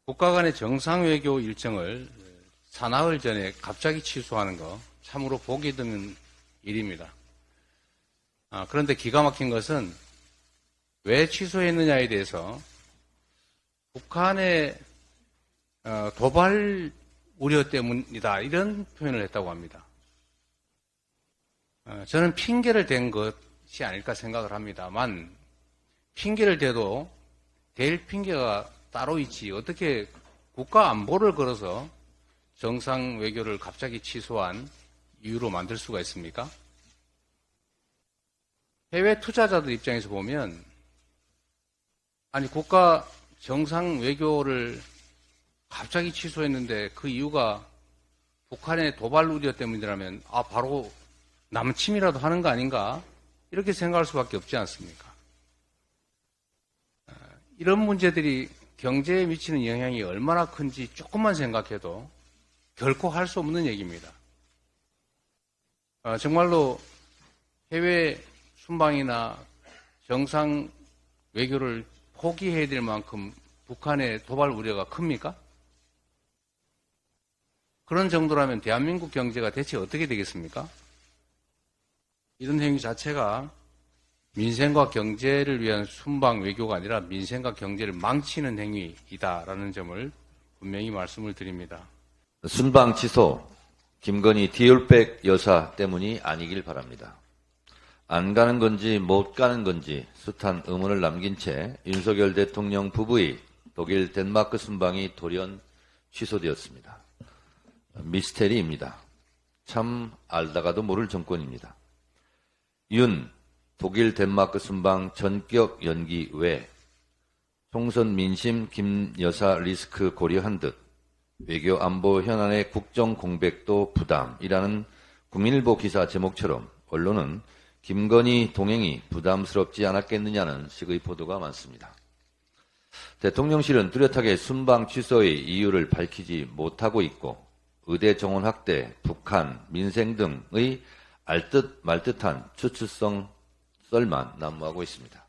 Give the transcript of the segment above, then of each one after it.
국가 간의 정상외교 일정을 사나흘 전에 갑자기 취소하는 거 참으로 보기 드문 일입니다. 그런데 기가 막힌 것은 왜 취소했느냐에 대해서 북한의 도발 우려 때문이다 이런 표현을 했다고 합니다. 저는 핑계를 댄 것이 아닐까 생각을 합니다만 핑계를 대도 댈 핑계가 따로 있지 어떻게 국가 안보를 걸어서 정상 외교를 갑자기 취소한 이유로 만들 수가 있습니까? 해외 투자자들 입장에서 보면 아니 국가 정상 외교를 갑자기 취소했는데 그 이유가 북한의 도발 우려 때문이라면 바로 남침이라도 하는 거 아닌가 이렇게 생각할 수밖에 없지 않습니까? 이런 문제들이 경제에 미치는 영향이 얼마나 큰지 조금만 생각해도 결코 할 수 없는 얘기입니다. 정말로 해외 순방이나 정상 외교를 포기해야 될 만큼 북한의 도발 우려가 큽니까? 그런 정도라면 대한민국 경제가 대체 어떻게 되겠습니까? 이런 행위 자체가 민생과 경제를 위한 순방 외교가 아니라 민생과 경제를 망치는 행위이다라는 점을 분명히 말씀을 드립니다. 순방 취소, 김건희 디올백 여사 때문이 아니길 바랍니다. 안 가는 건지 못 가는 건지 숱한 의문을 남긴 채 윤석열 대통령 부부의 독일 덴마크 순방이 돌연 취소되었습니다. 미스테리입니다. 참 알다가도 모를 정권입니다. 윤 독일 덴마크 순방 전격 연기 외 총선 민심 김 여사 리스크 고려한 듯 외교 안보 현안의 국정 공백도 부담이라는 국민일보 기사 제목처럼 언론은 김건희 동행이 부담스럽지 않았겠느냐는 식의 보도가 많습니다. 대통령실은 뚜렷하게 순방 취소의 이유를 밝히지 못하고 있고 의대 정원 확대, 북한, 민생 등의 알듯 말듯한 추측성 썰만 난무하고 있습니다.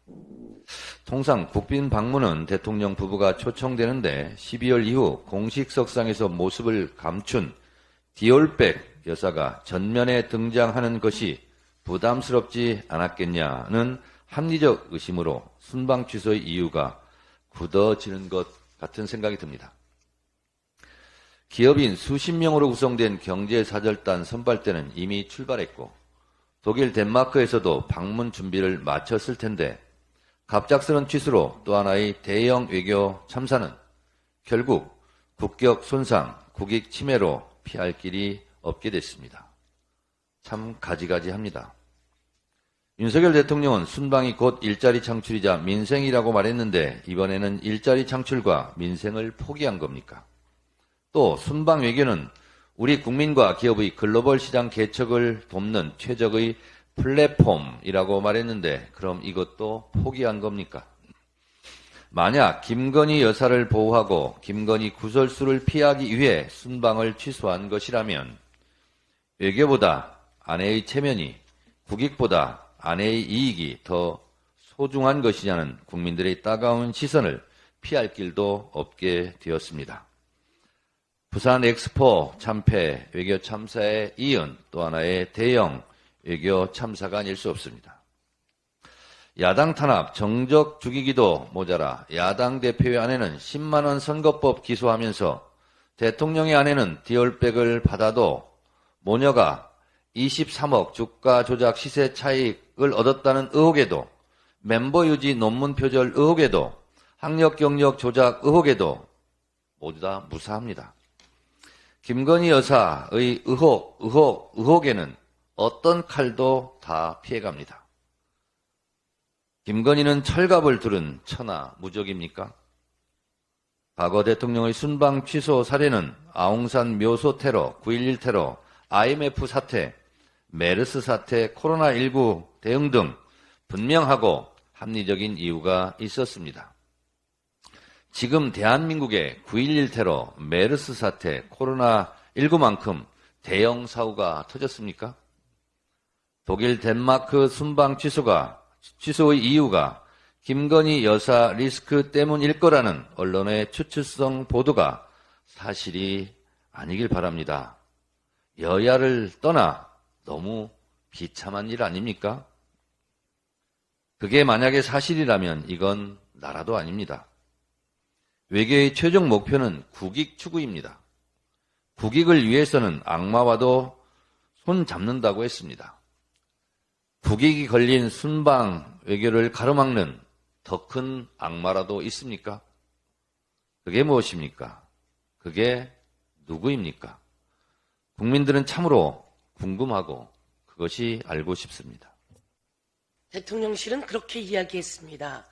통상 국빈 방문은 대통령 부부가 초청되는데 12월 이후 공식 석상에서 모습을 감춘 디올백 여사가 전면에 등장하는 것이 부담스럽지 않았겠냐는 합리적 의심으로 순방 취소의 이유가 굳어지는 것 같은 생각이 듭니다. 기업인 수십 명으로 구성된 경제사절단 선발대는 이미 출발했고 독일 덴마크에서도 방문 준비를 마쳤을 텐데 갑작스런 취소로 또 하나의 대형 외교 참사는 결국 국격 손상, 국익 침해로 피할 길이 없게 됐습니다. 참 가지가지합니다. 윤석열 대통령은 순방이 곧 일자리 창출이자 민생이라고 말했는데 이번에는 일자리 창출과 민생을 포기한 겁니까? 또 순방 외교는 우리 국민과 기업의 글로벌 시장 개척을 돕는 최적의 플랫폼이라고 말했는데 그럼 이것도 포기한 겁니까? 만약 김건희 여사를 보호하고 김건희 구설수를 피하기 위해 순방을 취소한 것이라면 외교보다 아내의 체면이 국익보다 아내의 이익이 더 소중한 것이냐는 국민들의 따가운 시선을 피할 길도 없게 되었습니다. 부산 엑스포 참패 외교 참사에 이은 또 하나의 대형 외교 참사가 아닐 수 없습니다. 야당 탄압 정적 죽이기도 모자라 야당 대표의 아내는 10만 원 선거법 기소하면서 대통령의 아내는 디올백을 받아도 모녀가 23억 주가 조작 시세 차익을 얻었다는 의혹에도 멤버 유지 논문 표절 의혹에도 학력 경력 조작 의혹에도 모두 다 무사합니다. 김건희 여사의 의혹에는 어떤 칼도 다 피해갑니다. 김건희는 철갑을 두른 천하 무적입니까? 과거 대통령의 순방 취소 사례는 아웅산 묘소 테러, 9.11 테러, IMF 사태, 메르스 사태, 코로나19 대응 등 분명하고 합리적인 이유가 있었습니다. 지금 대한민국의 9.11 테러, 메르스 사태, 코로나19만큼 대형 사고가 터졌습니까? 독일 덴마크 순방 취소의 이유가 김건희 여사 리스크 때문일 거라는 언론의 추측성 보도가 사실이 아니길 바랍니다. 여야를 떠나 너무 비참한 일 아닙니까? 그게 만약에 사실이라면 이건 나라도 아닙니다. 외교의 최종 목표는 국익 추구입니다. 국익을 위해서는 악마와도 손 잡는다고 했습니다. 국익이 걸린 순방 외교를 가로막는 더 큰 악마라도 있습니까? 그게 무엇입니까? 그게 누구입니까? 국민들은 참으로 궁금하고 그것이 알고 싶습니다. 대통령실은 그렇게 이야기했습니다.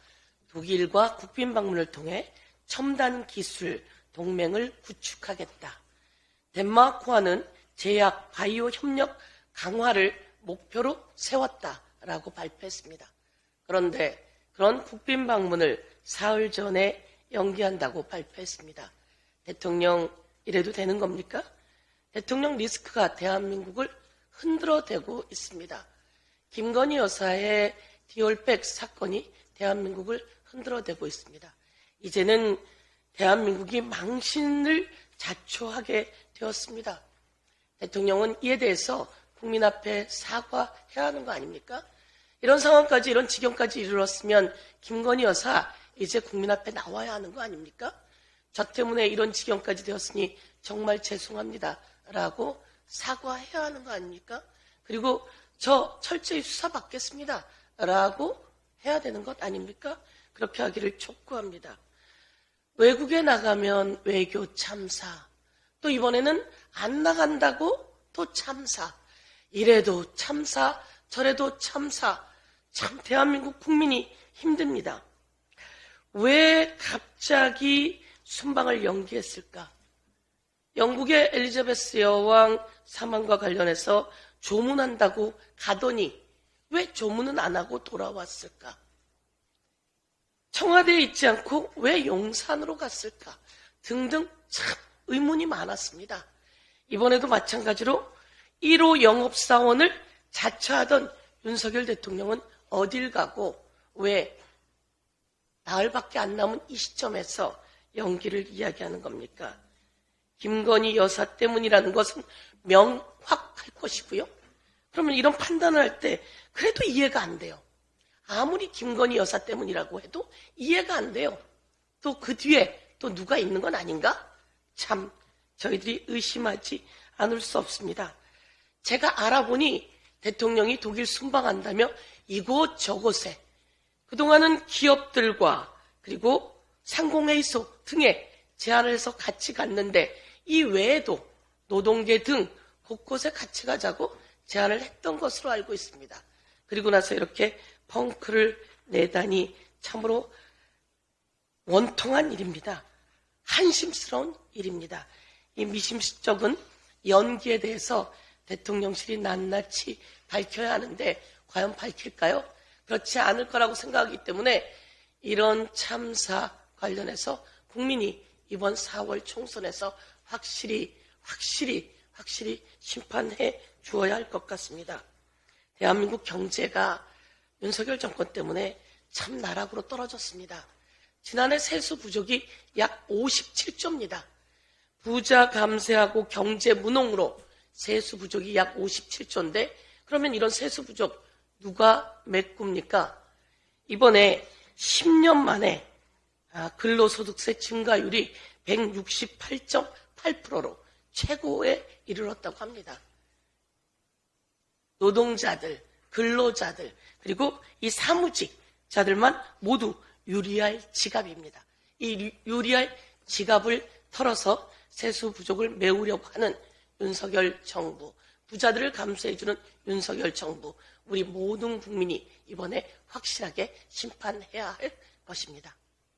독일과 국빈 방문을 통해 첨단 기술 동맹을 구축하겠다. 덴마크와는 제약 바이오 협력 강화를 목표로 세웠다라고 발표했습니다. 그런데 그런 국빈 방문을 사흘 전에 연기한다고 발표했습니다. 대통령 이래도 되는 겁니까? 대통령 리스크가 대한민국을 흔들어대고 있습니다. 김건희 여사의 디올백 사건이 대한민국을 흔들어대고 있습니다. 이제는 대한민국이 망신을 자초하게 되었습니다. 대통령은 이에 대해서 국민 앞에 사과해야 하는 거 아닙니까? 이런 상황까지, 이런 지경까지 이르렀으면 김건희 여사 이제 국민 앞에 나와야 하는 거 아닙니까? 저 때문에 이런 지경까지 되었으니 정말 죄송합니다 라고 사과해야 하는 거 아닙니까? 그리고 저 철저히 수사받겠습니다 라고 해야 되는 것 아닙니까? 그렇게 하기를 촉구합니다. 외국에 나가면 외교 참사, 또 이번에는 안 나간다고 또 참사, 이래도 참사, 저래도 참사. 참 대한민국 국민이 힘듭니다. 왜 갑자기 순방을 연기했을까? 영국의 엘리자베스 여왕 사망과 관련해서 조문한다고 가더니 왜 조문은 안 하고 돌아왔을까? 청와대에 있지 않고 왜 용산으로 갔을까? 등등 참 의문이 많았습니다. 이번에도 마찬가지로 1호 영업사원을 자처하던 윤석열 대통령은 어딜 가고 왜 나흘밖에 안 남은 이 시점에서 연기를 이야기하는 겁니까? 김건희 여사 때문이라는 것은 명확할 것이고요. 그러면 이런 판단을 할 때 그래도 이해가 안 돼요. 아무리 김건희 여사 때문이라고 해도 이해가 안 돼요. 또 그 뒤에 또 누가 있는 건 아닌가? 참 저희들이 의심하지 않을 수 없습니다. 제가 알아보니 대통령이 독일 순방한다며 이곳저곳에 그동안은 기업들과 그리고 상공회의소 등에 제안을 해서 같이 갔는데 이 외에도 노동계 등 곳곳에 같이 가자고 제안을 했던 것으로 알고 있습니다. 그리고 나서 이렇게 펑크를 내다니 참으로 원통한 일입니다. 한심스러운 일입니다. 이 미심쩍은 연기에 대해서 대통령실이 낱낱이 밝혀야 하는데 과연 밝힐까요? 그렇지 않을 거라고 생각하기 때문에 이런 참사 관련해서 국민이 이번 4월 총선에서 확실히 심판해 주어야 할 것 같습니다. 대한민국 경제가 윤석열 정권 때문에 참 나락으로 떨어졌습니다. 지난해 세수 부족이 약 57조입니다. 부자 감세하고 경제 무농으로 세수 부족이 약 57조인데 그러면 이런 세수 부족 누가 메꿉니까? 이번에 10년 만에 근로소득세 증가율이 168.8%로 최고에 이르렀다고 합니다. 노동자들, 근로자들, 그리고 이 사무직자들만 모두 유리할 지갑입니다. 이 유리할 지갑을 털어서 세수 부족을 메우려고 하는 윤석열 정부, 부자들을 감수해주는 윤석열 정부, 우리 모든 국민이 이번에 확실하게 심판해야 할 것입니다.